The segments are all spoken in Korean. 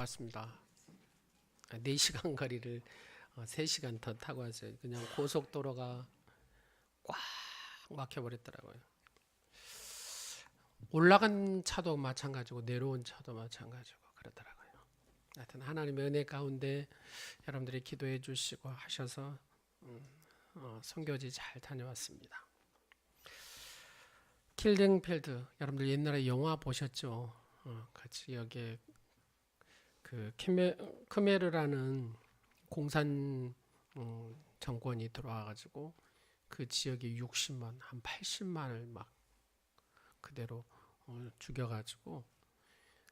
갔습니다. 4시간 거리를 3시간 더 타고 왔어요. 그냥 고속도로가 꽉 막혀버렸더라고요. 올라간 차도 마찬가지고 내려온 차도 마찬가지고 그러더라고요. 하여튼 하나님의 은혜 가운데 여러분들이 기도해 주시고 하셔서 선교지 잘 다녀왔습니다. 킬링필드, 여러분들 옛날에 영화 보셨죠? 같이 여기에 그 크메르라는 공산 정권이 들어와가지고 그 지역에 60만, 한 80만을 막 그대로 죽여가지고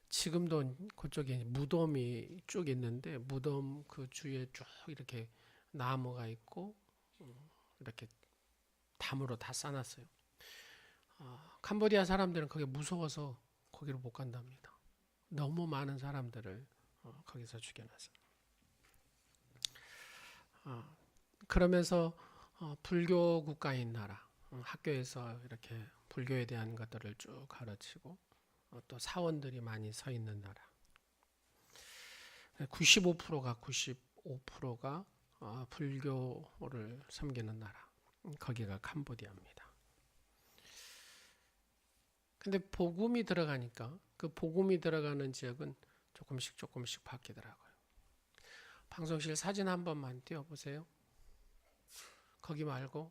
지금도 그쪽에 무덤이 쭉 있는데 무덤 그 주위에 쭉 이렇게 나무가 있고 이렇게 담으로 다 싸놨어요. 캄보디아 사람들은 거기 무서워서 거기로 못 간답니다. 너무 많은 사람들을 거기서 죽여놨어요. 그러면서 불교 국가인 나라, 학교에서 이렇게 불교에 대한 것들을 쭉 가르치고 또 사원들이 많이 서 있는 나라. 95%가 불교를 섬기는 나라. 거기가 캄보디아입니다. 근데 복음이 들어가니까 그 복음이 들어가는 지역은 조금씩 바뀌더라고요. 방송실 사진 한 번만 띄워보세요. 거기 말고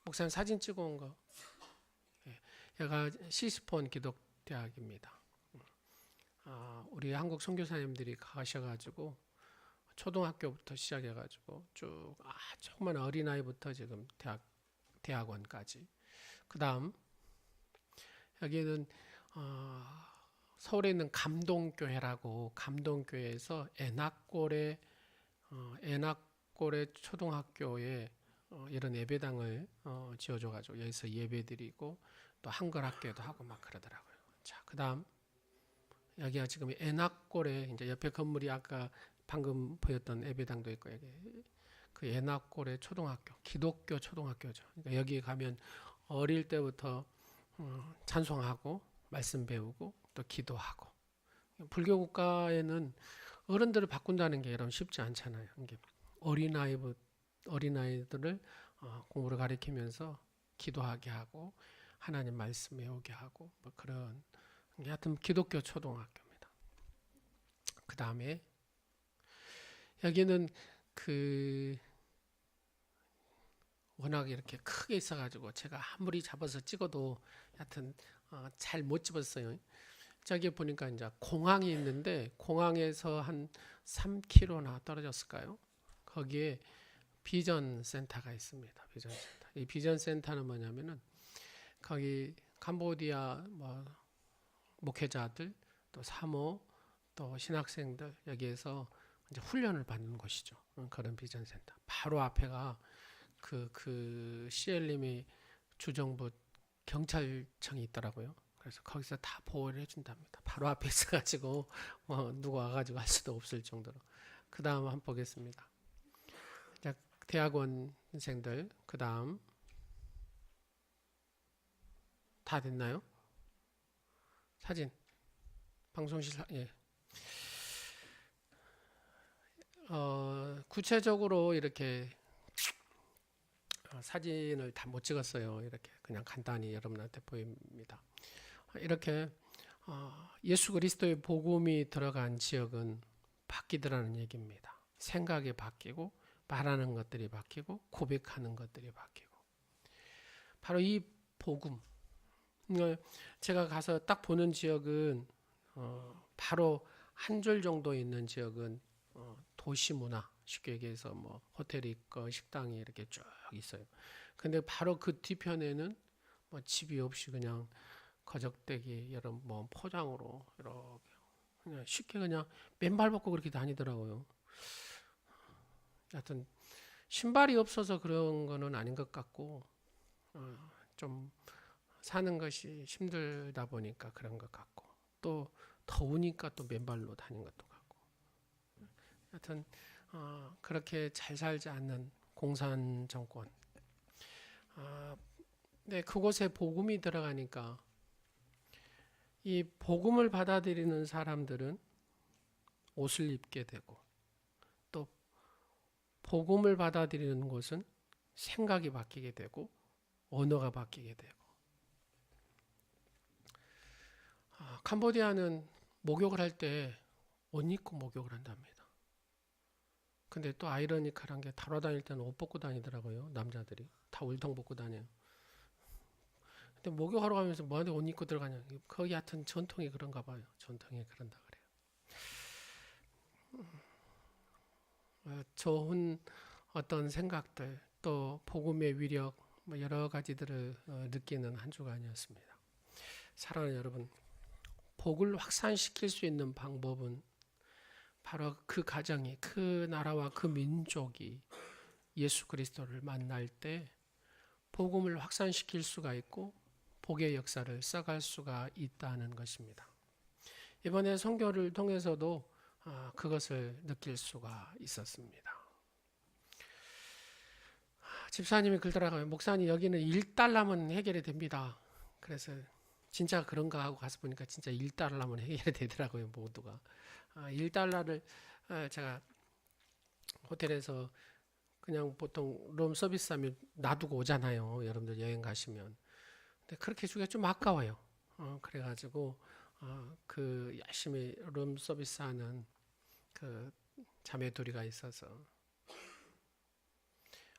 목사님 사진 찍어 온 거. 얘가 시스폰 기독대학입니다. 우리 한국 선교사님들이 가셔가지고 초등학교부터 시작해가지고 쭉 정말 어린아이부터 지금 대학원까지. 그 다음 여기는 서울에 있는 감동교회라고 감동교회에서 애낙골의 초등학교에 이런 예배당을 지어줘가지고 여기서 예배드리고 또 한글 학교도 하고 막 그러더라고요. 자, 그다음 여기가 지금 애낙골에 이제 옆에 건물이 아까 방금 보였던 예배당도 있고 여기 그 애낙골의 초등학교, 기독교 초등학교죠. 그러니까 여기 가면 어릴 때부터 찬송하고 말씀 배우고 또 기도하고. 불교 국가에는 어른들을 바꾼다는 게 여러분 쉽지 않잖아요. 이게 어린아이들을 공부를 가르치면서 기도하게 하고 하나님 말씀 배우게 하고 뭐 그런 게 하여튼 기독교 초등학교입니다. 그 다음에 여기는 그 워낙 이렇게 크게 있어가지고 제가 아무리 잡아서 찍어도 하여튼 잘 못 집었어요. 저기 보니까 이제 공항이 있는데 공항에서 한 3km나 떨어졌을까요? 거기에 비전 센터가 있습니다. 비전 센터. 이 비전 센터는 뭐냐면은 거기 캄보디아 뭐 목회자들 또 사모 또 신학생들 여기에서 이제 훈련을 받는 곳이죠. 그런 비전 센터. 바로 앞에가 그 CL님이 주정부 경찰청이 있더라고요. 그래서 거기서 다 보호를 해준답니다. 바로 앞에 있어가지고 누가 와가지고 할 수도 없을 정도로. 그 다음 한번 보겠습니다. 대학원생들 그 다음 다 됐나요? 사진 방송실 예. 구체적으로 이렇게 사진을 다 못 찍었어요. 이렇게 그냥 간단히 여러분한테 보입니다. 이렇게 예수 그리스도의 복음이 들어간 지역은 바뀌더라는 얘기입니다. 생각이 바뀌고 말하는 것들이 바뀌고 고백하는 것들이 바뀌고 바로 이 복음 제가 가서 딱 보는 지역은 바로 한 줄 정도 있는 지역은 도시 문화 쉽게 얘기해서 뭐 호텔이 있고 식당이 이렇게 쭉 있어요. 근데 바로 그 뒤편에는 뭐 집이 없이 그냥 거적대기 여러 뭐 포장으로 이렇게 그냥 쉽게 그냥 맨발 벗고 그렇게 다니더라고요. 하여튼 신발이 없어서 그런 거는 아닌 것 같고 좀 사는 것이 힘들다 보니까 그런 것 같고 또 더우니까 또 맨발로 다니는 것도 같고 하여튼 그렇게 잘 살지 않는 공산 정권. 네, 그곳에 복음이 들어가니까 이 복음을 받아들이는 사람들은 옷을 입게 되고, 또 복음을 받아들이는 것은 생각이 바뀌게 되고 언어가 바뀌게 되고. 캄보디아는 목욕을 할 때 옷 입고 목욕을 한답니다. 근데 또 아이러니컬한 게 달아 다닐 때는 옷 벗고 다니더라고요. 남자들이 다 울통 벗고 다녀요. 근데 목욕하러 가면서 뭐하는데 옷 입고 들어가냐. 거기 하여튼 전통이 그런가 봐요. 전통이 그런다 그래요. 좋은 어떤 생각들, 또 복음의 위력, 뭐 여러 가지들을 느끼는 한 주가 아니었습니다. 사랑하는 여러분, 복을 확산시킬 수 있는 방법은 바로 그 가정이, 그 나라와 그 민족이 예수 그리스도를 만날 때 복음을 확산시킬 수가 있고 복의 역사를 써갈 수가 있다는 것입니다. 이번에 선교를 통해서도 그것을 느낄 수가 있었습니다. 집사님이 그러더라고요. 목사님, 여기는 1달러면 해결이 됩니다. 그래서 진짜 그런가 하고 가서 보니까 진짜 1달러면 해결이 되더라고요. 모두가. 1달러를 제가 호텔에서 그냥 보통 룸 서비스하면 놔두고 오잖아요. 여러분들 여행 가시면. 근데 그렇게 주기가 좀 아까워요. 그래가지고 그 열심히 룸 서비스하는 그 자매 둘이가 있어서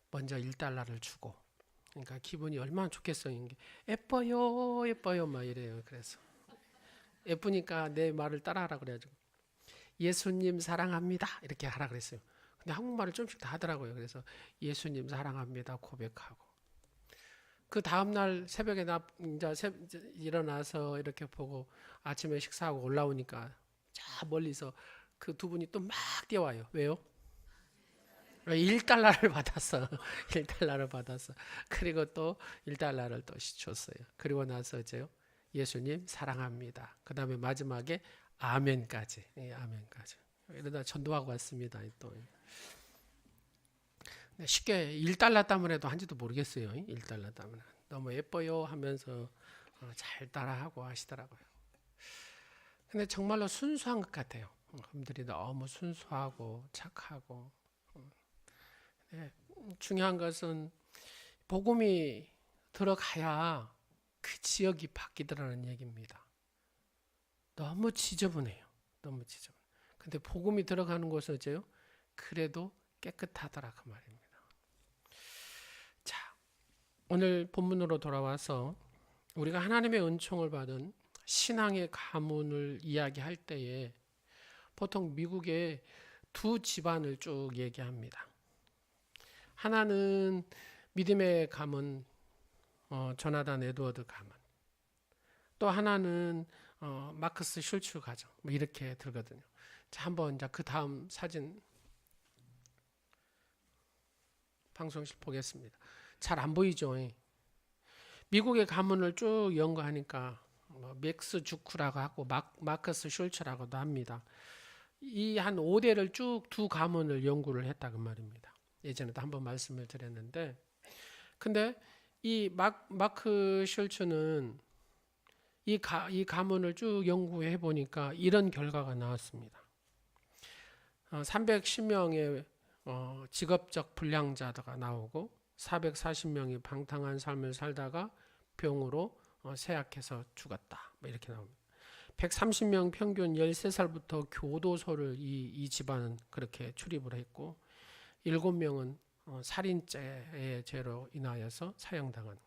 먼저 1달러를 주고, 그러니까 기분이 얼마나 좋겠어요. 이게 예뻐요, 예뻐요, 막 이래요. 그래서 예쁘니까 내 말을 따라하라 그래가지고 예수님 사랑합니다 이렇게 하라 그랬어요. 근데 한국말을 좀씩 다 하더라고요. 그래서 예수님 사랑합니다 고백하고, 그 다음날 새벽에 이제 일어나서 이렇게 보고 아침에 식사하고 올라오니까 저 멀리서 그 두 분이 또 막 뛰어와요. 왜요? 1달러를 받았어. 1달러를 받았어. 그리고 또 1달러를 또 줬어요. 그리고 나서 이제요, 예수님 사랑합니다. 그 다음에 마지막에 아멘까지. 예, 아멘까지. 이러다 전도하고 왔습니다. 또. 쉽게 1달러 때문에도 한지도 모르겠어요. 1달러 때문에. 너무 예뻐요 하면서 잘 따라하고 하시더라고요. 근데 정말로 순수한 것 같아요. 그분들이 너무 순수하고 착하고. 네, 중요한 것은 복음이 들어가야 그 지역이 바뀌더라는 얘기입니다. 너무 지저분해요. 너무 지저분. 근데 복음이 들어가는 곳은 어째요? 그래도 깨끗하더라 그 말입니다. 자, 오늘 본문으로 돌아와서 우리가 하나님의 은총을 받은 신앙의 가문을 이야기할 때에 보통 미국의 두 집안을 쭉 얘기합니다. 하나는 믿음의 가문, 조나단 에드워드 가문. 또 하나는 마크스 슐츠 가정. 뭐 이렇게 들거든요. 자, 한번 이제 그 다음 사진 방송실 보겠습니다. 잘 안 보이죠? 미국의 가문을 쭉 연구하니까 맥스 주크라고 하고 마크스 슐츠라고도 합니다. 이 한 5대를 쭉 두 가문을 연구를 했다 그 말입니다. 예전에도 한번 말씀을 드렸는데, 근데 이 마크 슐츠는 이 가문을 쭉 연구해 보니까 이런 결과가 나왔습니다. 310명의 직업적 불량자가 나오고 440명이 방탕한 삶을 살다가 병으로 쇠약해서 죽었다. 뭐 이렇게 나옵니다. 130명 평균 13살부터 교도소를 이 집안은 그렇게 출입을 했고, 7명은 살인죄의 죄로 인하여서 사형당한.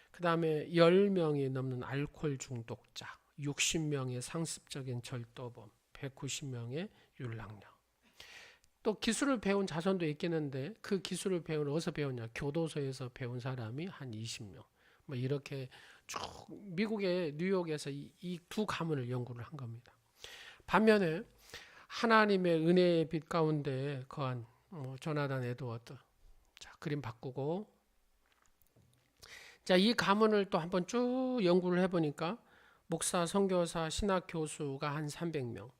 그 다음에 10명이 넘는 알코올 중독자, 60명의 상습적인 절도범, 190명의 율락녀. 또 기술을 배운 자손도 있겠는데 그 기술을 어디서 배웠냐? 교도소에서 배운 사람이 한 20명. 뭐 이렇게 쭉 미국의 뉴욕에서 이 두 가문을 연구를 한 겁니다. 반면에 하나님의 은혜의 빛 가운데 거한 조나단 에드워드. 자, 그림 바꾸고. 자, 이 가문을 또 한번 쭉 연구를 해보니까 목사, 선교사, 신학 교수가 한 300명,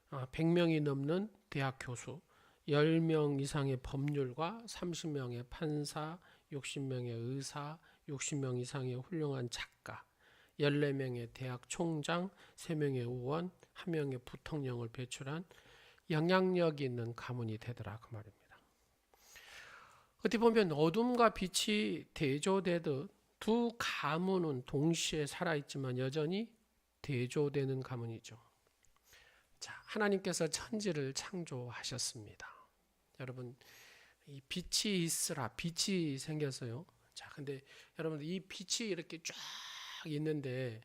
100명이 넘는 대학 교수, 10명 이상의 법률가, 30명의 판사, 60명의 의사, 60명 이상의 훌륭한 작가, 14명의 대학 총장, 3명의 의원, 1명의 부통령을 배출한 영향력 있는 가문이 되더라 그 말입니다. 어떻게 보면 어둠과 빛이 대조되듯 두 가문은 동시에 살아있지만 여전히 대조되는 가문이죠. 자, 하나님께서 천지를 창조하셨습니다. 여러분, 이 빛이 있으라, 빛이 생겼어요. 자, 근데 여러분 이 빛이 이렇게 쫙 있는데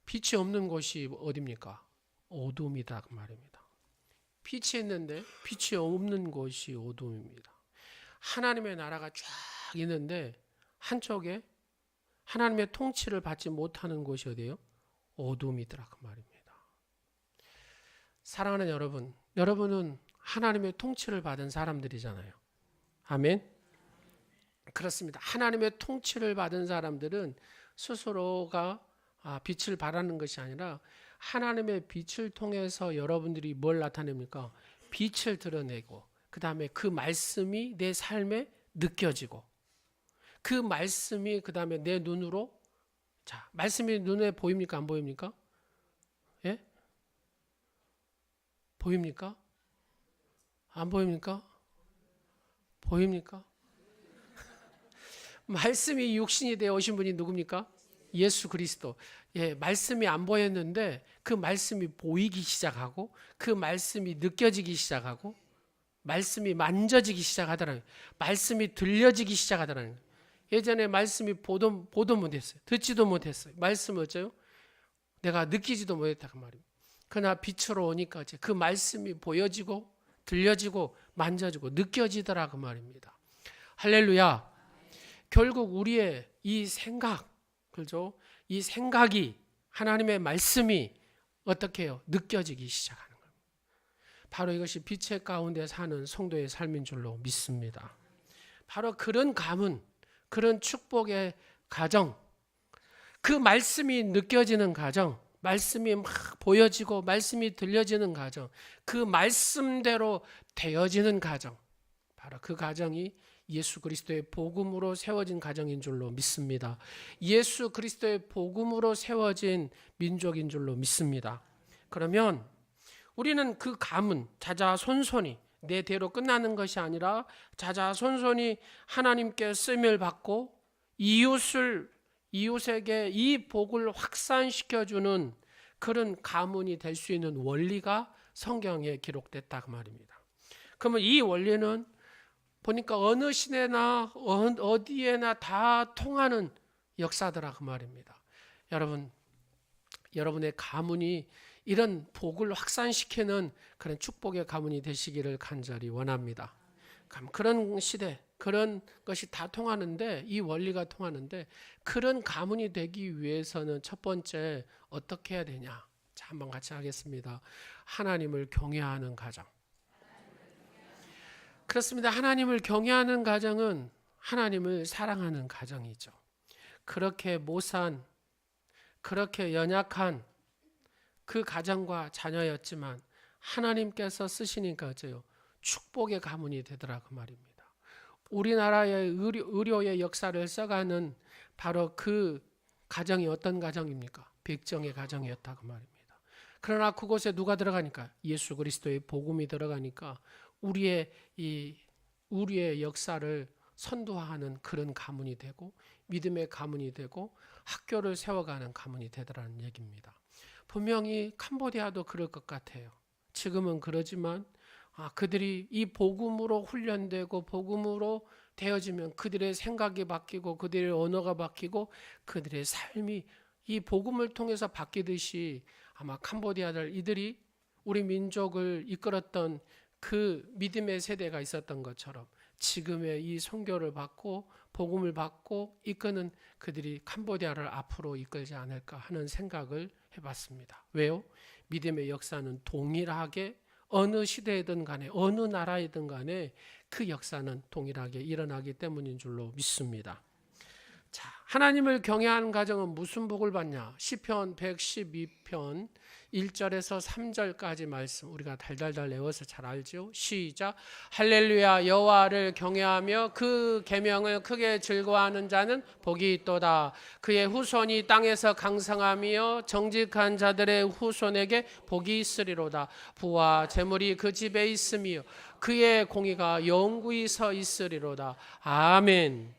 빛이 없는 곳이 어디입니까? 어둠이다 그 말입니다. 빛이 있는데 빛이 없는 곳이 어둠입니다. 하나님의 나라가 쫙 있는데 한쪽에 하나님의 통치를 받지 못하는 곳이 어디예요? 어둠이더라 그 말입니다. 사랑하는 여러분, 여러분은 하나님의 통치를 받은 사람들이잖아요. 아멘. 그렇습니다. 하나님의 통치를 받은 사람들은 스스로가 빛을 발하는 것이 아니라 하나님의 빛을 통해서 여러분들이 뭘 나타냅니까? 빛을 드러내고 그 다음에 그 말씀이 내 삶에 느껴지고 그 말씀이 그 다음에 내 눈으로, 자, 말씀이 눈에 보입니까? 안 보입니까? 예? 보입니까? 안 보입니까? 보입니까? 말씀이 육신이 되어 오신 분이 누굽니까? 예수 그리스도. 예, 말씀이 안 보였는데 그 말씀이 보이기 시작하고 그 말씀이 느껴지기 시작하고 말씀이 만져지기 시작하더라고요. 말씀이 들려지기 시작하더라고요. 예전에 말씀이 보도 못했어요. 듣지도 못했어요. 말씀을 어째요? 내가 느끼지도 못했다 그 말이에요. 그러나 빛으로 오니까 이제 그 말씀이 보여지고 들려지고 만져지고 느껴지더라 그 말입니다. 할렐루야. 결국 우리의 이 생각, 그죠? 이 생각이 하나님의 말씀이 어떻게 해요? 느껴지기 시작하는 겁니다. 바로 이것이 빛의 가운데 사는 성도의 삶인 줄로 믿습니다. 바로 그런 가문, 그런 축복의 가정, 그 말씀이 느껴지는 가정, 말씀이 막 보여지고 말씀이 들려지는 가정, 그 말씀대로 되어지는 가정, 바로 그 가정이 예수 그리스도의 복음으로 세워진 가정인 줄로 믿습니다. 예수 그리스도의 복음으로 세워진 민족인 줄로 믿습니다. 그러면 우리는 그 가문 자자손손이 내 대로 끝나는 것이 아니라 자자손손이 하나님께 쓰임을 받고 이웃에게 이 복을 확산시켜주는 그런 가문이 될 수 있는 원리가 성경에 기록됐다 그 말입니다. 그러면 이 원리는 보니까 어느 시대나 어디에나 다 통하는 역사더라 그 말입니다. 여러분, 여러분의 가문이 이런 복을 확산시키는 그런 축복의 가문이 되시기를 간절히 원합니다. 그런 시대, 그런 것이 다 통하는데, 이 원리가 통하는데, 그런 가문이 되기 위해서는 첫 번째 어떻게 해야 되냐? 자, 한번 같이 하겠습니다. 하나님을 경외하는 가정. 그렇습니다. 하나님을 경외하는 가정은 하나님을 사랑하는 가정이죠. 그렇게 못산, 그렇게 연약한 그 가정과 자녀였지만 하나님께서 쓰시니까 어째요? 축복의 가문이 되더라 그 말입니다. 우리나라의 의료의 역사를 써가는 바로 그 가정이 어떤 가정입니까? 백정의 가정이었다 그 말입니다. 그러나 그곳에 누가 들어가니까? 예수 그리스도의 복음이 들어가니까 우리의 역사를 선도하는 그런 가문이 되고 믿음의 가문이 되고 학교를 세워가는 가문이 되더라는 얘기입니다. 분명히 캄보디아도 그럴 것 같아요. 지금은 그러지만 그들이 이 복음으로 훈련되고 복음으로 되어지면 그들의 생각이 바뀌고 그들의 언어가 바뀌고 그들의 삶이 이 복음을 통해서 바뀌듯이 아마 캄보디아들 이들이 우리 민족을 이끌었던 그 믿음의 세대가 있었던 것처럼 지금의 이 선교를 받고 복음을 받고 이끄는 그들이 캄보디아를 앞으로 이끌지 않을까 하는 생각을 해봤습니다. 왜요? 믿음의 역사는 동일하게 어느 시대이든 간에 어느 나라이든 간에 그 역사는 동일하게 일어나기 때문인 줄로 믿습니다. 자, 하나님을 경외하는 가정은 무슨 복을 받냐? 시편 112편 1절에서 3절까지 말씀 우리가 달달달 외워서 잘 알죠? 시작. 할렐루야. 여호와를 경외하며 그 계명을 크게 즐거워하는 자는 복이 있도다. 그의 후손이 땅에서 강성하며 정직한 자들의 후손에게 복이 있으리로다. 부와 재물이 그 집에 있으며 그의 공의가 영구히 서 있으리로다. 아멘.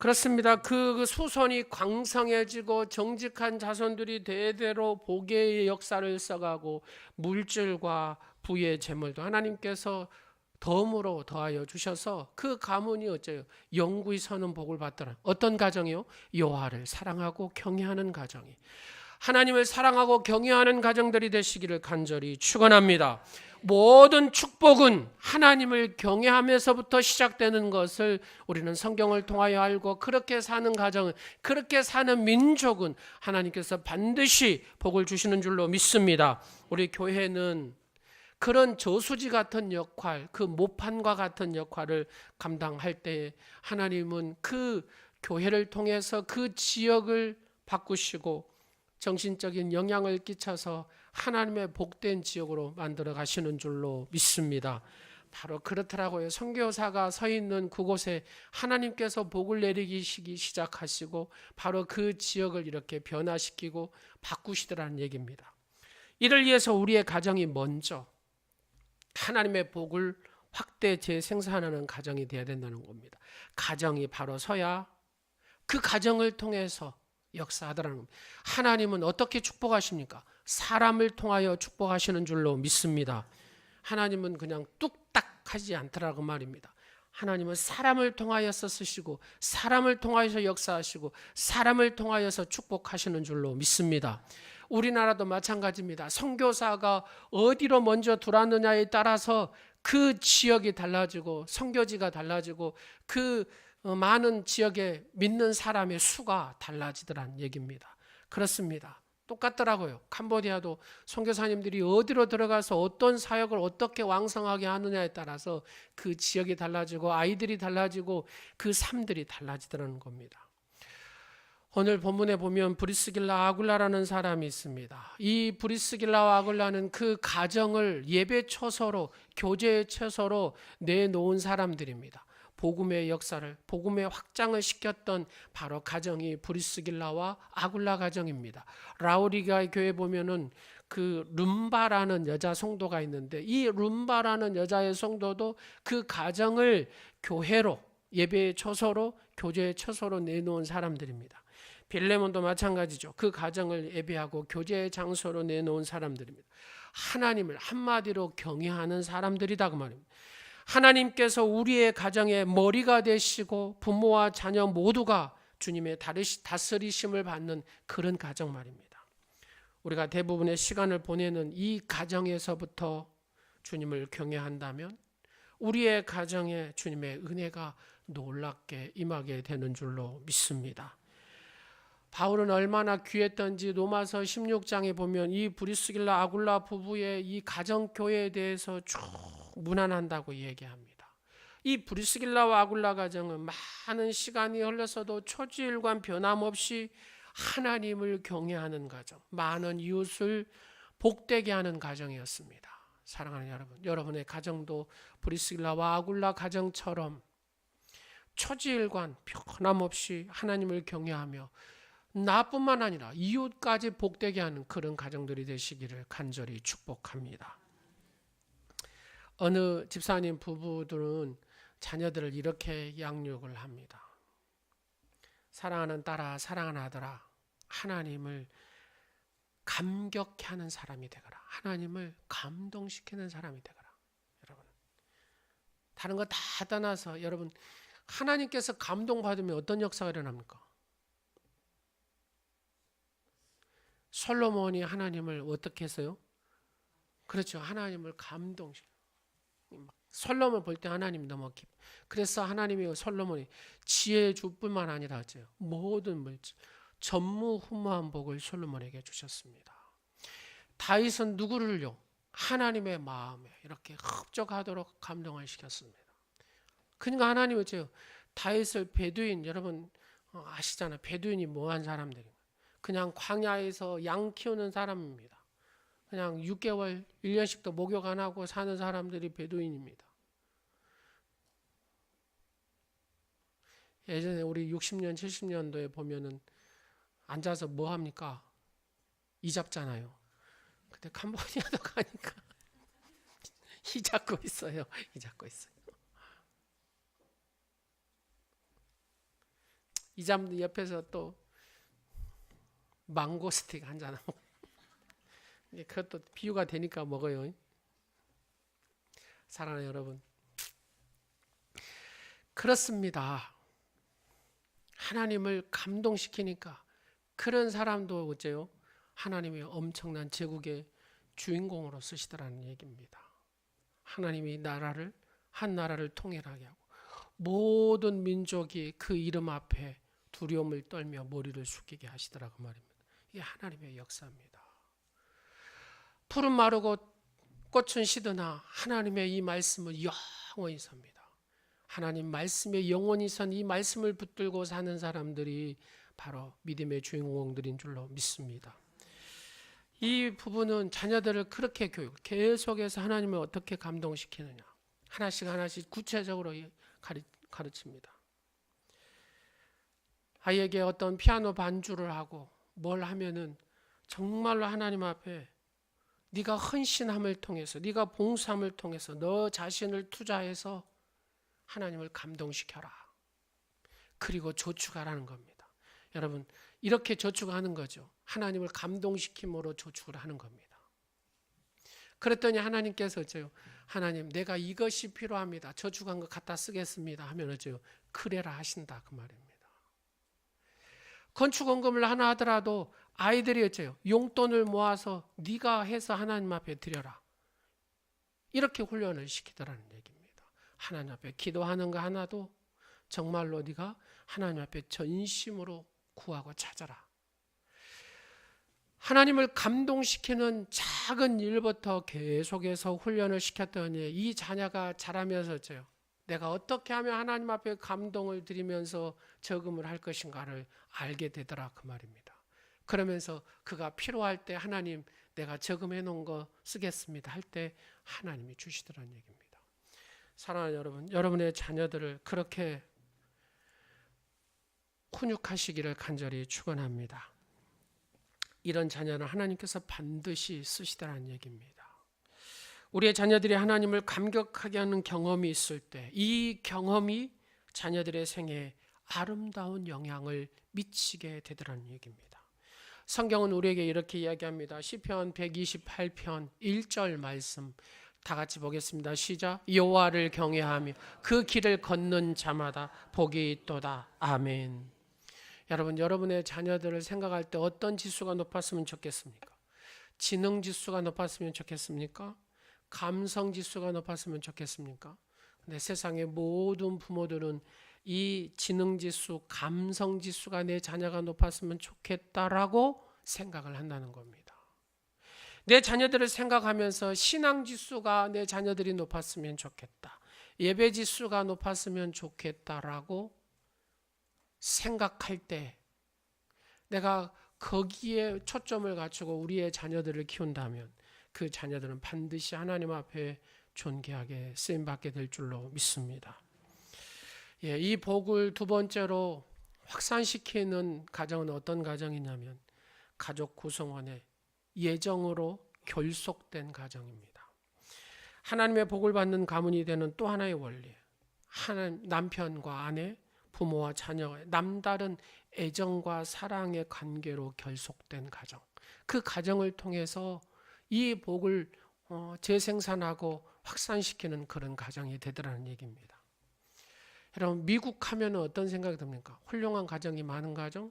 그렇습니다. 그 후손이 광성해지고 정직한 자손들이 대대로 복의 역사를 써가고 물질과 부의 재물도 하나님께서 덤으로 더하여 주셔서 그 가문이 어째요? 영구히 서는 복을 받더라. 어떤 가정이요? 여호와를 사랑하고 경외하는 가정이. 하나님을 사랑하고 경외하는 가정들이 되시기를 간절히 축원합니다. 모든 축복은 하나님을 경외하면서부터 시작되는 것을 우리는 성경을 통하여 알고, 그렇게 사는 가정은, 그렇게 사는 민족은 하나님께서 반드시 복을 주시는 줄로 믿습니다. 우리 교회는 그런 저수지 같은 역할, 그 모판과 같은 역할을 감당할 때 하나님은 그 교회를 통해서 그 지역을 바꾸시고 정신적인 영향을 끼쳐서 하나님의 복된 지역으로 만들어 가시는 줄로 믿습니다. 바로 그렇더라고요. 선교사가 서 있는 그곳에 하나님께서 복을 내리시기 시작하시고 바로 그 지역을 이렇게 변화시키고 바꾸시더라는 얘기입니다. 이를 위해서 우리의 가정이 먼저 하나님의 복을 확대 재생산하는 가정이 되어야 된다는 겁니다. 가정이 바로 서야 그 가정을 통해서 역사하더라는 겁니다. 하나님은 어떻게 축복하십니까? 사람을 통하여 축복하시는 줄로 믿습니다. 하나님은 그냥 뚝딱 하지 않더라고 말입니다. 하나님은 사람을 통하여서 쓰시고 사람을 통하여서 역사하시고 사람을 통하여서 축복하시는 줄로 믿습니다. 우리나라도 마찬가지입니다. 선교사가 어디로 먼저 들어왔느냐에 따라서 그 지역이 달라지고 선교지가 달라지고 그 많은 지역에 믿는 사람의 수가 달라지더란 얘기입니다. 그렇습니다. 똑같더라고요. 캄보디아도 선교사님들이 어디로 들어가서 어떤 사역을 어떻게 왕성하게 하느냐에 따라서 그 지역이 달라지고 아이들이 달라지고 그 삶들이 달라지더라는 겁니다. 오늘 본문에 보면 브리스길라 아굴라라는 사람이 있습니다. 이 브리스길라와 아굴라는 그 가정을 예배 처소로, 교제의 처소로 내놓은 사람들입니다. 복음의 역사를, 복음의 확장을 시켰던 바로 가정이 브리스길라와 아굴라 가정입니다. 라우리가 교회 보면은 그 룸바라는 여자 성도가 있는데 이 룸바라는 여자의 성도도 그 가정을 교회로, 예배의 처소로, 교제의 처소로 내놓은 사람들입니다. 빌레몬도 마찬가지죠. 그 가정을 예배하고 교제의 장소로 내놓은 사람들입니다. 하나님을 한마디로 경외하는 사람들이다 그 말입니다. 하나님께서 우리의 가정의 머리가 되시고 부모와 자녀 모두가 주님의 다스리심을 받는 그런 가정 말입니다. 우리가 대부분의 시간을 보내는 이 가정에서부터 주님을 경외한다면 우리의 가정에 주님의 은혜가 놀랍게 임하게 되는 줄로 믿습니다. 바울은 얼마나 귀했던지 로마서 16장에 보면 이 브리스길라 아굴라 부부의 이 가정교회에 대해서 쭉 문안한다고 얘기합니다. 이 브리스길라와 아굴라 가정은 많은 시간이 흘러서도 초지일관 변함없이 하나님을 경외하는 가정, 많은 이웃을 복되게 하는 가정이었습니다. 사랑하는 여러분, 여러분의 가정도 브리스길라와 아굴라 가정처럼 초지일관 변함없이 하나님을 경외하며 나뿐만 아니라 이웃까지 복되게 하는 그런 가정들이 되시기를 간절히 축복합니다. 어느 집사님 부부들은 자녀들을 이렇게 양육을 합니다. 사랑하는 딸아, 사랑하는 아들아, 하나님을 감격해 하는 사람이 되거라. 하나님을 감동시키는 사람이 되거라. 여러분, 다른 거 다 떠나서 여러분, 하나님께서 감동받으면 어떤 역사가 일어납니까? 솔로몬이 하나님을 어떻게 했어요? 그렇죠. 하나님을 감동시켜. 솔로몬 볼 때 하나님 너무 깊. 그래서 하나님이 솔로몬이 지혜의 주뿐만 아니라 하죠. 모든 물질, 전무후무한 복을 솔로몬에게 주셨습니다. 다윗은 누구를요? 하나님의 마음에 이렇게 흡족하도록 감동을 시켰습니다. 그러니까 하나님은 다윗을 베두인, 여러분 아시잖아요. 베두인이 뭐한 사람들인가. 그냥 광야에서 양 키우는 사람입니다. 그냥 6개월, 1년씩도 목욕 안 하고 사는 사람들이 베두인입니다. 예전에 우리 60년, 70년도에 보면은 앉아서 뭐 합니까? 이 잡잖아요. 근데 캄보디아도 가니까 이 잡고 있어요. 이 잡고 있어요. 이 잡 옆에서 또 망고 스틱 한잔 하고 그것도 비유가 되니까 먹어요. 사랑하는 여러분, 그렇습니다. 하나님을 감동시키니까 그런 사람도 어째요? 하나님이 엄청난 제국의 주인공으로 쓰시더라는 얘기입니다. 하나님이 나라를 한 나라를 통일하게 하고 모든 민족이 그 이름 앞에 두려움을 떨며 머리를 숙이게 하시더라고 말입니다. 이게 하나님의 역사입니다. 푸른 마르고 꽃은 시드나 하나님의 이 말씀은 영원히 섭니다. 하나님 말씀에 영원히 선 이 말씀을 붙들고 사는 사람들이 바로 믿음의 주인공들인 줄로 믿습니다. 이 부분은 자녀들을 그렇게 계속해서 하나님을 어떻게 감동시키느냐 하나씩 하나씩 구체적으로 가르칩니다. 아이에게 어떤 피아노 반주를 하고 뭘 하면은 정말로 하나님 앞에 네가 헌신함을 통해서 네가 봉사함을 통해서 너 자신을 투자해서 하나님을 감동시켜라. 그리고 저축하라는 겁니다. 여러분 이렇게 저축하는 거죠. 하나님을 감동시킴으로 저축을 하는 겁니다. 그랬더니 하나님께서 어째요? 하나님 내가 이것이 필요합니다. 저축한 거 갖다 쓰겠습니다. 하면 어째요? 그래라 하신다 그 말입니다. 건축원금을 하나 하더라도 아이들이 어째요? 용돈을 모아서 네가 해서 하나님 앞에 드려라. 이렇게 훈련을 시키더라는 얘기입니다. 하나님 앞에 기도하는 거 하나도 정말로 네가 하나님 앞에 전심으로 구하고 찾아라. 하나님을 감동시키는 작은 일부터 계속해서 훈련을 시켰더니 이 자녀가 자라면서 어째요? 내가 어떻게 하면 하나님 앞에 감동을 드리면서 저금을 할 것인가를 알게 되더라 그 말입니다. 그러면서 그가 필요할 때 하나님 내가 저금해 놓은 거 쓰겠습니다 할 때 하나님이 주시더라는 얘기입니다. 사랑하는 여러분, 여러분의 자녀들을 그렇게 훈육하시기를 간절히 축원합니다. 이런 자녀는 하나님께서 반드시 쓰시더라는 얘기입니다. 우리의 자녀들이 하나님을 감격하게 하는 경험이 있을 때 이 경험이 자녀들의 생애에 아름다운 영향을 미치게 되더라는 얘기입니다. 성경은 우리에게 이렇게 이야기합니다. 시편 128편 1절 말씀 다 같이 보겠습니다. 시작. 여호와를 경외하며 그 길을 걷는 자마다 복이 있도다. 아멘. 여러분, 여러분의 자녀들을 생각할 때 어떤 지수가 높았으면 좋겠습니까? 지능 지수가 높았으면 좋겠습니까? 감성 지수가 높았으면 좋겠습니까? 근데 세상의 모든 부모들은 이 지능 지수, 감성 지수가 내 자녀가 높았으면 좋겠다라고 생각을 한다는 겁니다. 내 자녀들을 생각하면서 신앙 지수가 내 자녀들이 높았으면 좋겠다. 예배 지수가 높았으면 좋겠다라고 생각할 때 내가 거기에 초점을 갖추고 우리의 자녀들을 키운다면 그 자녀들은 반드시 하나님 앞에 존귀하게 쓰임받게 될 줄로 믿습니다. 이 복을 두 번째로 확산시키는 가정은 어떤 가정이냐면 가족 구성원의 예정으로 결속된 가정입니다. 하나님의 복을 받는 가문이 되는 또 하나의 원리, 남편과 아내, 부모와 자녀의 남다른 애정과 사랑의 관계로 결속된 가정, 그 가정을 통해서 이 복을 재생산하고 확산시키는 그런 가정이 되더라는 얘기입니다. 여러분, 미국 하면 어떤 생각이 듭니까? 훌륭한 가정이 많은 가정?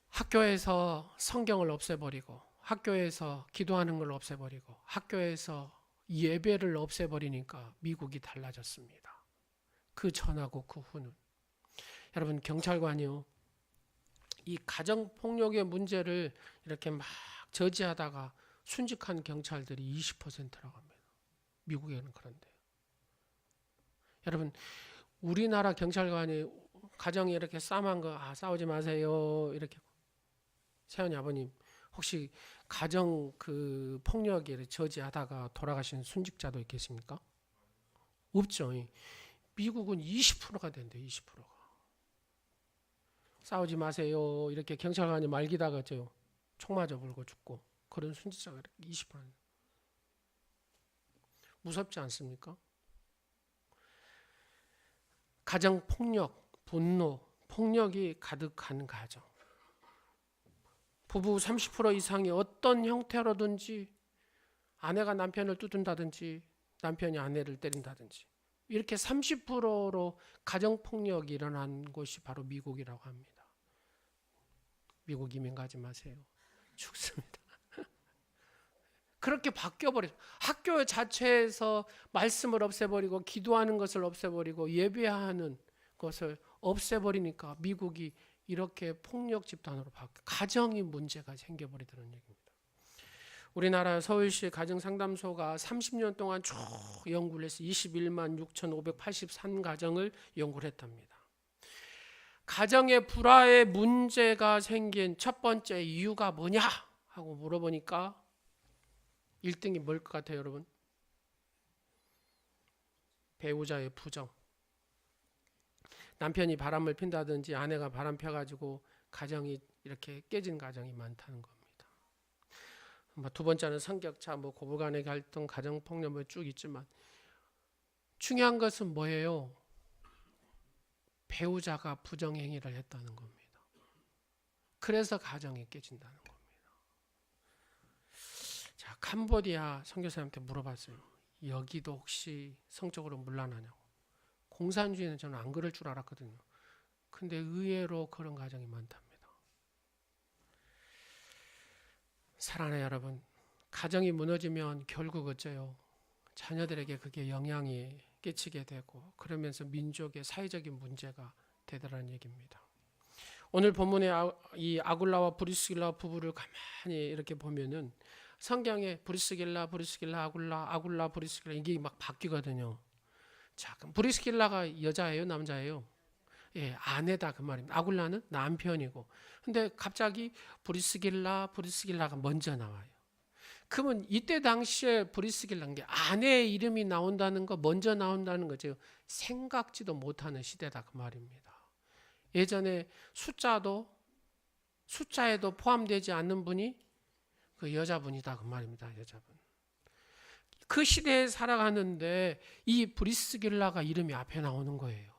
학교에서 성경을 없애버리고 학교에서 기도하는 걸 없애버리고 학교에서 예배를 없애버리니까 미국이 달라졌습니다. 그 전하고 그 후는. 여러분, 경찰관이요, 이 가정폭력의 문제를 이렇게 막 저지하다가 순직한 경찰들이 20%라고 합니다. 미국에는. 그런데 여러분, 우리나라 경찰관이 가정에 이렇게 싸움한 거, 싸우지 마세요. 이렇게. 세연이 아버님, 혹시 가정 그 폭력에 저지하다가 돌아가신 순직자도 계십니까? 없죠. 미국은 20%가 된대요. 20%가. 싸우지 마세요. 이렇게 경찰관이 말기다가 총 맞아 불고 죽고 그런 순직자가 20%. 무섭지 않습니까? 가정 폭력, 분노, 폭력이 가득한 가정. 부부 30% 이상이 어떤 형태로든지 아내가 남편을 두든다든지 남편이 아내를 때린다든지 이렇게 30%로 가정폭력이 일어난 곳이 바로 미국이라고 합니다. 미국 이민 가지 마세요. 죽습니다. 그렇게 바뀌어버려요. 학교 자체에서 말씀을 없애버리고 기도하는 것을 없애버리고 예배하는 것을 없애버리니까 미국이 이렇게 폭력 집단으로 바뀌어 가정이 문제가 생겨버리더라는 얘기입니다. 우리나라 서울시 가정상담소가 30년 동안 쭉 연구를 해서 21만 6,583가정을 연구를 했답니다. 가정의 불화의 문제가 생긴 첫 번째 이유가 뭐냐 하고 물어보니까 1등이 뭘 것 같아요, 여러분? 배우자의 부정. 남편이 바람을 핀다든지 아내가 바람 펴가지고 가정이 이렇게 깨진 가정이 많다는 겁니다. 두 번째는 성격차, 고부간의 갈등, 가정폭력 쭉 있지만 중요한 것은 뭐예요? 배우자가 부정행위를 했다는 겁니다. 그래서 가정이 깨진다는 겁니다. 자, 캄보디아 선교사님한테 물어봤어요. 여기도 혹시 성적으로 문란하냐고. 공산주의는 저는 안 그럴 줄 알았거든요. 근데 의외로 그런 가정이 많답니다. 사랑하는 여러분, 가정이 무너지면 결국 어째요? 자녀들에게 그게 영향이 끼치게 되고 그러면서 민족의 사회적인 문제가 되더라는 얘기입니다. 오늘 본문의 이 아굴라와 브리스길라 부부를 가만히 이렇게 보면은 성경에 브리스길라, 아굴라, 브리스길라 이게 막 바뀌거든요. 자, 그럼 브리스길라가 여자예요, 남자예요? 예, 아내다 그 말입니다. 아굴라는 남편이고. 근데 갑자기 브리스길라가 먼저 나와요. 그러면 이때 당시에 브리스길라는 게 아내의 이름이 나온다는 거, 먼저 나온다는 거죠. 생각지도 못하는 시대다 그 말입니다. 예전에 숫자에도 포함되지 않는 분이 그 여자분이다 그 말입니다. 여자분. 그 시대에 살아가는데 이 브리스길라가 이름이 앞에 나오는 거예요.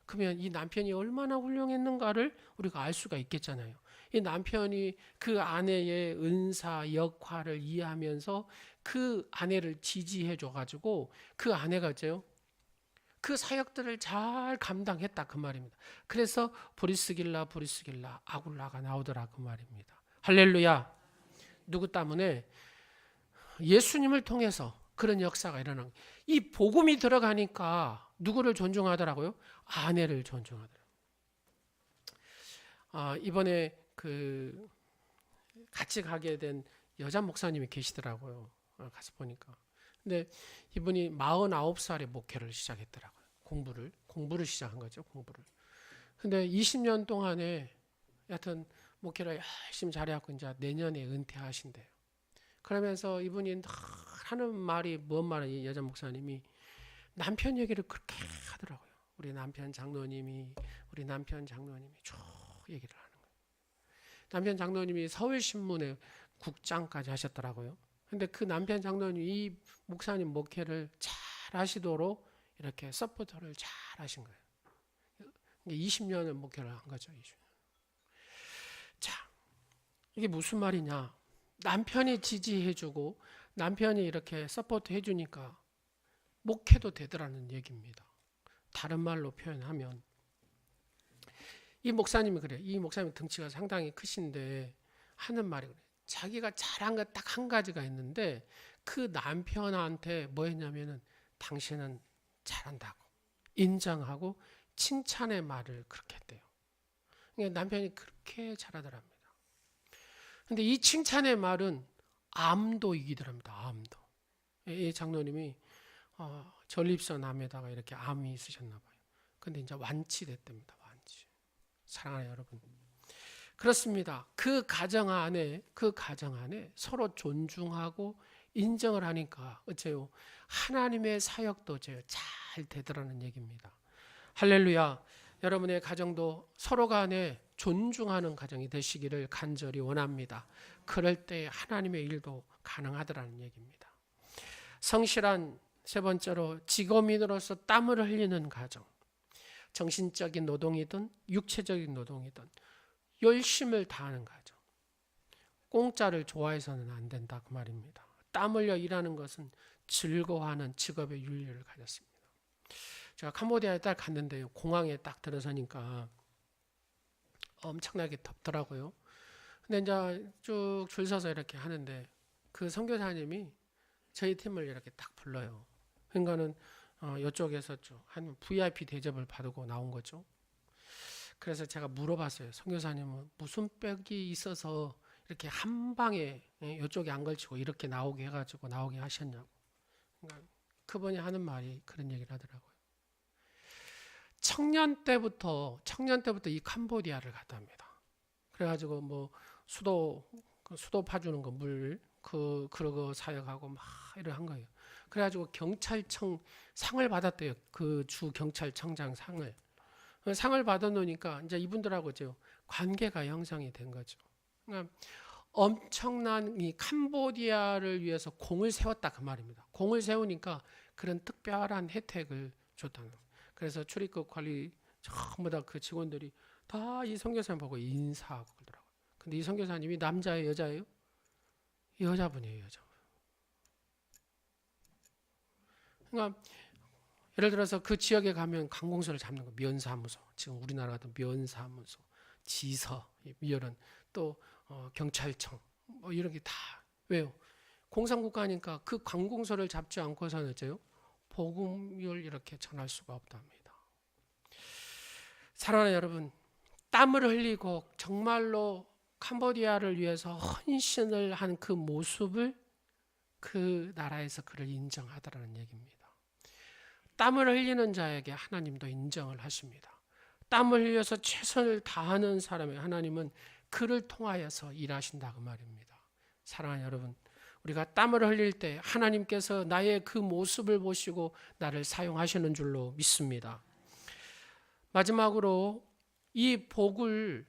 그러면 이 남편이 얼마나 훌륭했는가를 우리가 알 수가 있겠잖아요. 이 남편이 그 아내의 은사, 역할을 이해하면서 그 아내를 지지해 줘가지고 그 아내가 어째요? 그 사역들을 잘 감당했다 그 말입니다. 그래서 브리스길라, 아굴라가 나오더라 그 말입니다. 할렐루야. 누구 때문에? 예수님을 통해서 그런 역사가 일어난. 이 복음이 들어가니까 누구를 존중하더라고요? 아내를 존중하더라고요. 이번에 그 같이 가게 된 여자 목사님이 계시더라고요. 가서 보니까. 근데 이분이 49살에 목회를 시작했더라고요. 공부를 시작한 거죠. 공부를. 근데 20년 동안에 여하튼 목회를 열심히 잘해갖고 이제 내년에 은퇴하신대요. 그러면서 이분이 하는 말이 뭔 말이에요? 여자 목사님이 남편 얘기를 그렇게 하더라고요. 우리 남편 장로님이 쭉 얘기를 하는 거예요. 남편 장로님이 서울신문에 국장까지 하셨더라고요. 근데 그 남편 장로님이 이 목사님 목회를 잘 하시도록 이렇게 서포터를 잘 하신 거예요. 20년을 목회를 한 거죠. 20년. 자, 이게 무슨 말이냐? 남편이 지지해주고 남편이 이렇게 서포트 해주니까 목회도 되더라는 얘기입니다. 다른 말로 표현하면 이 목사님이 그래요. 이 목사님 등치가 상당히 크신데 하는 말이 그래요. 자기가 잘한 거 딱 한 가지가 있는데 그 남편한테 뭐 했냐면은 당신은 잘한다고 인정하고 칭찬의 말을 그렇게 했대요. 그러니까 남편이 그렇게 잘하더랍니다. 근데 이 칭찬의 말은 암도 이기더랍니다. 암도. 이 장로님이 전립선 암에다가 이렇게 암이 있으셨나 봐요. 근데 이제 완치됐답니다. 완치. 사랑하는 여러분. 그렇습니다. 그 가정 안에 서로 존중하고 인정을 하니까 어째요? 하나님의 사역도 어째요? 잘 되더라는 얘기입니다. 할렐루야. 여러분의 가정도 서로 간에 존중하는 가정이 되시기를 간절히 원합니다. 그럴 때 하나님의 일도 가능하더라는 얘기입니다. 성실한 세 번째로 직업인으로서 땀을 흘리는 가정. 정신적인 노동이든 육체적인 노동이든 열심을 다하는 가정. 공짜를 좋아해서는 안 된다 그 말입니다. 땀 흘려 일하는 것은 즐거워하는 직업의 윤리를 가졌습니다. 제가 캄보디아에 딱 갔는데요. 공항에 딱 들어서니까 엄청나게 덥더라고요. 근데 이제 쭉 줄 서서 이렇게 하는데 그 선교사님이 저희 팀을 이렇게 딱 불러요. 그러니까는 이쪽에서 한 VIP 대접을 받고 나온 거죠. 그래서 제가 물어봤어요. 선교사님은 무슨 빽이 있어서 이렇게 한 방에 이쪽에 안 걸치고 이렇게 나오게 해가지고 나오게 하셨냐고. 그러니까 그분이 하는 말이 그런 얘기를 하더라고요. 청년 때부터 이 캄보디아를 갔답니다. 그래가지고 뭐 수도 파주는 거 물 그러고 사역하고 막 이런 거예요. 그래가지고 경찰청 상을 받았대요. 그 주 경찰청장 상을 받아놓으니까 이제 이분들하고 관계가 형성이 된 거죠. 그러니까 엄청난 이 캄보디아를 위해서 공을 세웠다 그 말입니다. 공을 세우니까 그런 특별한 혜택을 줬다는 거예요. 그래서 출입국 관리 전부 다 그 직원들이 다 이 선교사님 보고 인사하고 그러더라고요. 근데 이 선교사님이 남자예요, 여자예요? 여자분이에요, 여자분. 그러니까 예를 들어서 그 지역에 가면 관공서를 잡는 거, 면사무소, 지금 우리나라 같은 면사무소, 지서, 이런 또 경찰청, 뭐 이런 게 다 왜요? 공산국가니까 그 관공서를 잡지 않고서는 어째요? 복음을 이렇게 전할 수가 없답니다. 사랑하는 여러분, 땀을 흘리고 정말로 캄보디아를 위해서 헌신을 한 그 모습을 그 나라에서 그를 인정하더라는 얘기입니다. 땀을 흘리는 자에게 하나님도 인정을 하십니다. 땀을 흘려서 최선을 다하는 사람의 하나님은 그를 통하여서 일하신다 그 말입니다. 사랑하는 여러분, 우리가 땀을 흘릴 때 하나님께서 나의 그 모습을 보시고 나를 사용하시는 줄로 믿습니다. 마지막으로 이 복을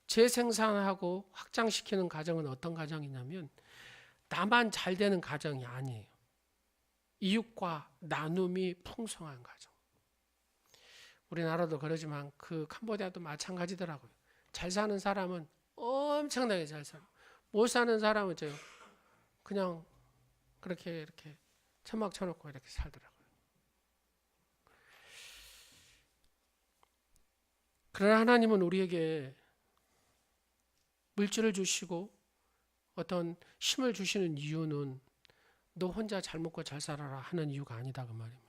재생산하고 확장시키는 가정은 어떤 가정이냐면 나만 잘 되는 가정이 아니에요. 이웃과 나눔이 풍성한 가정. 우리나라도 그러지만 그 캄보디아도 마찬가지더라고요. 잘 사는 사람은 엄청나게 잘 살고 못 사는 사람은 그냥 그렇게 이렇게 천막 쳐놓고 이렇게 살더라고요. 그러나 하나님은 우리에게 물질을 주시고 어떤 힘을 주시는 이유는 너 혼자 잘 먹고 잘 살아라 하는 이유가 아니다 그 말입니다.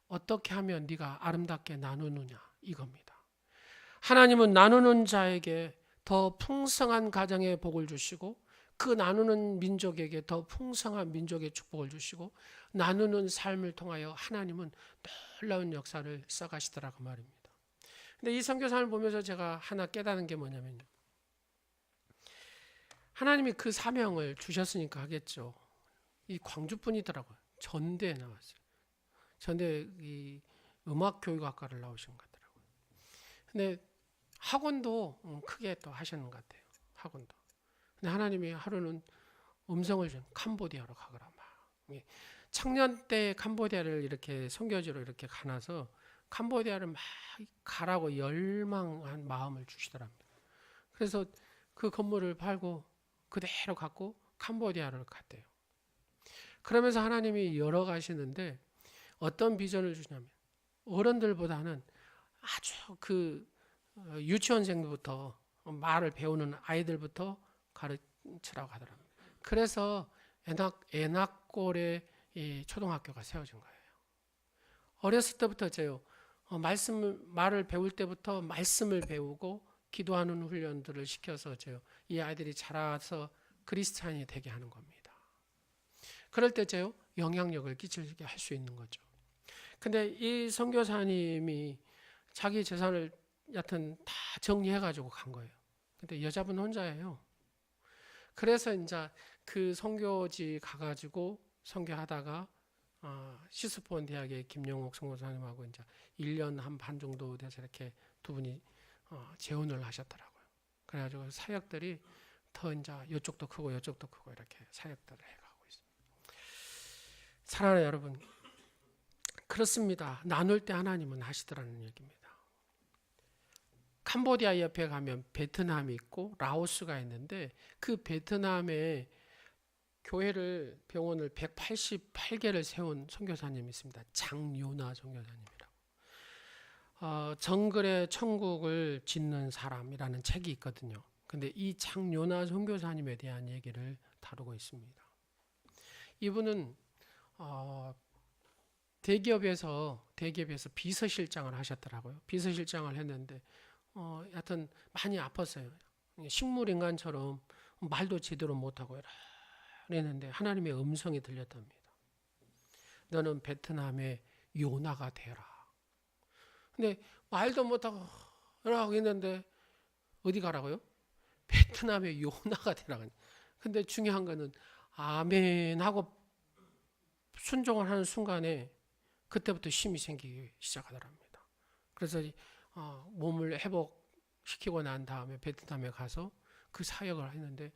어떻게 하면 네가 아름답게 나누느냐 이겁니다. 하나님은 나누는 자에게 더 풍성한 가정의 복을 주시고 그 나누는 민족에게 더 풍성한 민족의 축복을 주시고 나누는 삶을 통하여 하나님은 놀라운 역사를 써가시더라 그 말입니다. 근데 이 선교사를 보면서 제가 하나 깨닫는 게 뭐냐면요. 하나님이 그 사명을 주셨으니까 하겠죠. 이 광주분이더라고요. 전대에 나왔어요. 전대 이 음악교육학과를 나오신 것 같더라고요. 근데 학원도 크게 또 하셨는 것 같아요. 학원도. 근데 하나님이 하루는 음성을 준 캄보디아로 가거라 막. 청년 때 캄보디아를 이렇게 선교지로 이렇게 가나서 캄보디아를 막 가라고 열망한 마음을 주시더랍니다. 그래서 그 건물을 팔고 그대로 갖고 캄보디아를 갔대요. 그러면서 하나님이 열어가시는데 어떤 비전을 주냐면 어른들보다는 아주 그 유치원생부터 말을 배우는 아이들부터 가르치라고 하더랍니다. 그래서 애낙골에 이 초등학교가 세워진 거예요. 어렸을 때부터 말을 배울 때부터 말씀을 배우고 기도하는 훈련들을 시켜서 이 아이들이 자라서 그리스찬이 되게 하는 겁니다. 그럴 때 영향력을 끼치게 할 수 있는 거죠. 근데 이 선교사님이 자기 재산을 여튼 다 정리해가지고 간 거예요. 근데 여자분 혼자예요. 그래서 이제 그 선교지 가가지고 선교하다가 시스폰 대학의 김영옥 선교사님하고 이제 1년 한 반 정도 돼서 이렇게 두 분이 재혼을 하셨더라고요. 그래가지고 사역들이 더 이제 이쪽도 크고 이쪽도 크고 이렇게 사역들을 해가고 있습니다. 사랑하는 여러분, 그렇습니다. 나눌 때 하나님은 하시더라는 얘기입니다. 캄보디아 옆에 가면 베트남이 있고 라오스가 있는데 그 베트남에 교회를 병원을 188개를 세운 선교사님이 있습니다. 장요나 선교사님이라고. 정글의 천국을 짓는 사람이라는 책이 있거든요. 근데 이 장요나 선교사님에 대한 얘기를 다루고 있습니다. 이분은 대기업에서 비서실장을 하셨더라고요. 비서실장을 했는데 여하튼 많이 아팠어요. 식물인간처럼 말도 제대로 못하고 이랬는데 하나님의 음성이 들렸답니다. 너는 베트남의 요나가 되라. 근데 말도 못하고 라고 했는데 어디 가라고요? 베트남의 요나가 되라. 근데 중요한 거는 아멘 하고 순종을 하는 순간에 그때부터 힘이 생기기 시작하더랍니다. 그래서 몸을 회복시키고 난 다음에 베트남에 가서 그 사역을 했는데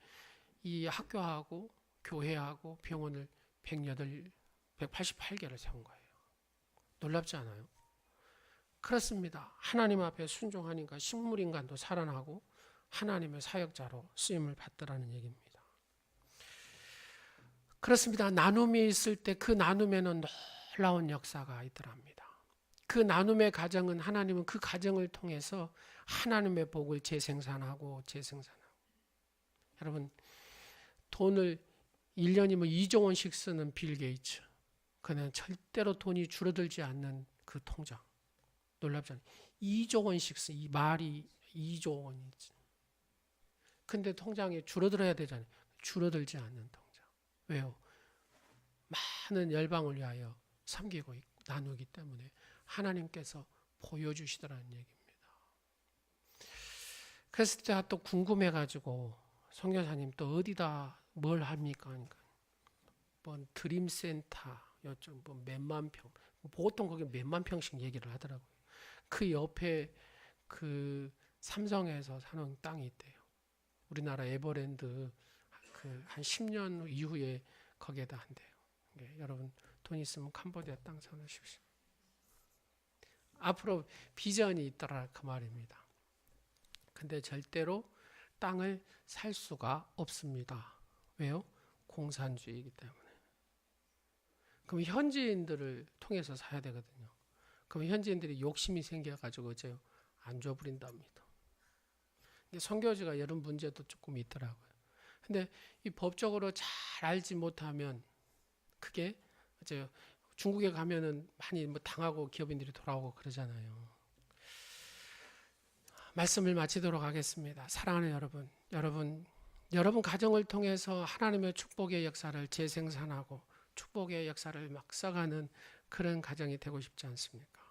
이 학교하고 교회하고 병원을 188개를 세운 거예요. 놀랍지 않아요? 그렇습니다. 하나님 앞에 순종하니까 식물인간도 살아나고 하나님의 사역자로 쓰임을 받더라는 얘기입니다. 그렇습니다. 나눔이 있을 때 그 나눔에는 놀라운 역사가 있더랍니다. 그 나눔의 가정은 하나님은 그 가정을 통해서 하나님의 복을 재생산하고. 여러분, 돈을 1년이면 2조 원씩 쓰는 빌 게이츠. 그는 절대로 돈이 줄어들지 않는 그 통장. 놀랍지 않아요? 2조 원씩 쓰. 이 말이 2조 원이지. 근데 통장이 줄어들어야 되잖아요. 줄어들지 않는 통장. 왜요? 많은 열방을 위하여 섬기고 나누기 때문에 하나님께서 보여주시더라는 얘기입니다. 그래서 제가 또 궁금해가지고 선교사님 또 어디다 뭘 합니까? 그러니까 뭐 드림센터 요즘 뭐 몇만 평, 보통 거기 몇만 평씩 얘기를 하더라고요. 그 옆에 그 삼성에서 사는 땅이 있대요. 우리나라 에버랜드 그 한 10년 이후에 거기에다 한대요. 여러분 돈 있으면 캄보디아 땅 사놓으십시오. 앞으로 비전이 있더라 그 말입니다. 근데 절대로 땅을 살 수가 없습니다. 왜요? 공산주의이기 때문에. 그럼 현지인들을 통해서 사야 되거든요. 그럼 현지인들이 욕심이 생겨가지고 어째요? 안 줘버린답니다. 선교지가 이런 문제도 조금 있더라고요. 근데 이 법적으로 잘 알지 못하면 그게 어째요? 중국에 가면은 많이 뭐 당하고 기업인들이 돌아오고 그러잖아요. 말씀을 마치도록 하겠습니다. 사랑하는 여러분 가정을 통해서 하나님의 축복의 역사를 재생산하고 축복의 역사를 막 써가는 그런 가정이 되고 싶지 않습니까?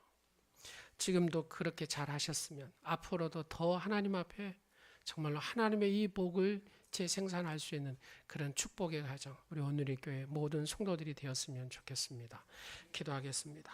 지금도 그렇게 잘 하셨으면 앞으로도 더 하나님 앞에 정말로 하나님의 이 복을 재생산할 수 있는 그런 축복의 가정, 우리 오늘의 교회 모든 성도들이 되었으면 좋겠습니다. 기도하겠습니다.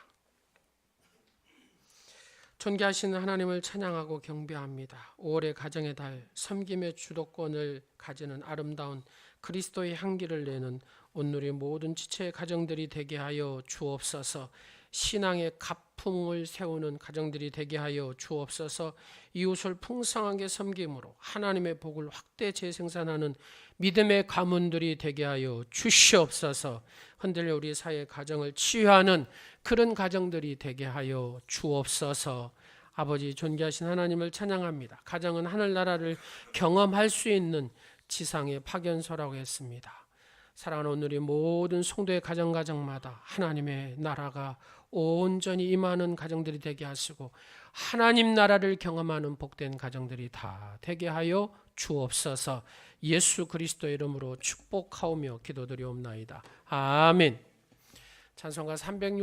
존귀하신 하나님을 찬양하고 경배합니다. 5월의 가정의 달, 섬김의 주도권을 가지는 아름다운 그리스도의 향기를 내는 오늘의 모든 지체의 가정들이 되게 하여 주옵소서. 신앙의 가풍을 세우는 가정들이 되게 하여 주옵소서. 이웃을 풍성하게 섬김으로 하나님의 복을 확대 재생산하는 믿음의 가문들이 되게 하여 주시옵소서. 흔들려 우리 사회 가정을 치유하는 그런 가정들이 되게 하여 주옵소서. 아버지 존귀하신 하나님을 찬양합니다. 가정은 하늘나라를 경험할 수 있는 지상의 파견소라고 했습니다. 사랑하는 오늘의 모든 성도의 가정마다 하나님의 나라가 온전히 임하는 가정들이 되게 하시고 하나님 나라를 경험하는 복된 가정들이 다 되게 하여 주옵소서. 예수 그리스도의 이름으로 축복하오며 기도드리옵나이다. 아멘. 찬송가 306